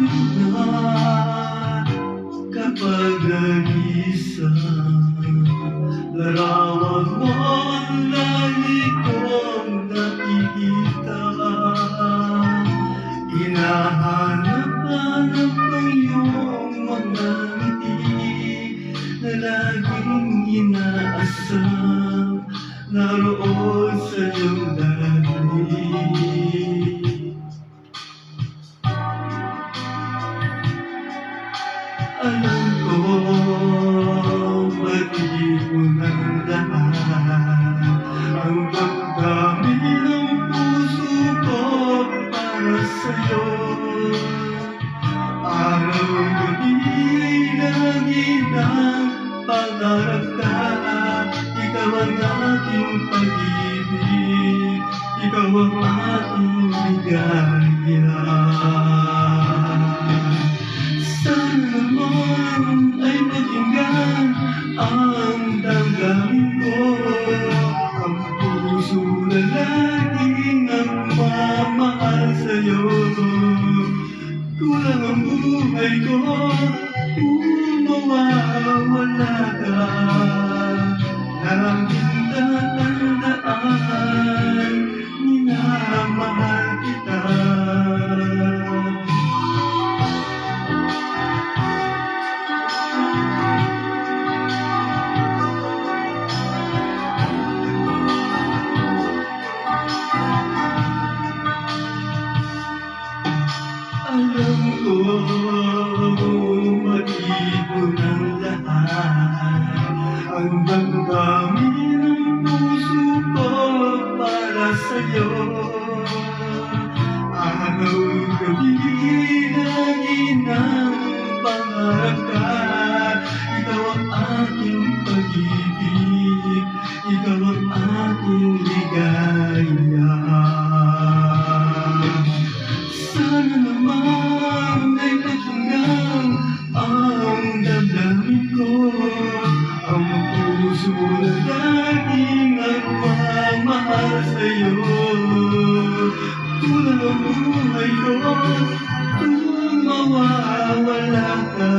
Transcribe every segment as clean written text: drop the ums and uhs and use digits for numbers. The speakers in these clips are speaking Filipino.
na kapag nag-isa, larawan mo ang lagi kong nakikita. Hinahanap-hanap ko yung mga ngiti na laging inaasam naroon sa iyong dati. Alam ko, batiin mo ng lahat ang damdamin ng puso ko para sa'yo. Araw-gabi lagi ng pangarap ka, ikaw ang aking pag-ibig, ikaw ang aking ligaya. Sana naman ay pakinggan ang damdamin ko, ang puso na laging nagmamahal sa'yo. Kulang ang buhay ko kung mawawala ka. Laging tatandaan, minamahal kita. Alam ko, matibo ng lahat ang damdamin ng puso ko para sa'yo. Araw-gabi lagi ng pangarap ka, ikaw ang aking pag-ibig, ikaw ang aking ligaya. Sana naman ay pakinggan ang damdamin ko, ang puso na laging nagmamahal sa'yo. Kulang ang buhay ko kung mawawala ka.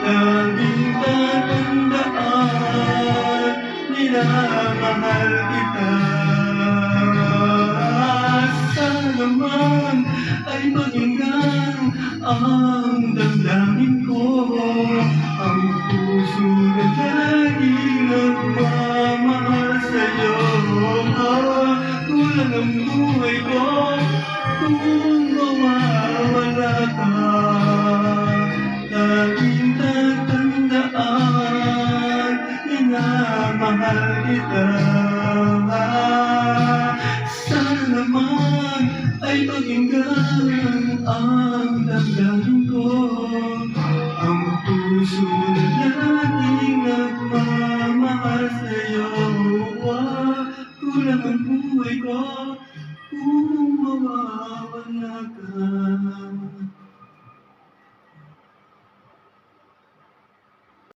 Laging tatandaan, minamahal kita. Naman ay pakinggan ang damdamin ko, ang puso na laging nagmamahal sa'yo. Kulang ang buhay ko kung mawawala ka. Laging tatandaan, minamahal kita. Sana naman ay pakinggan ang damdamin ko, ang puso na laging nagmamahal sa'yo. Kulang ang buhay ko kung mawawala ka.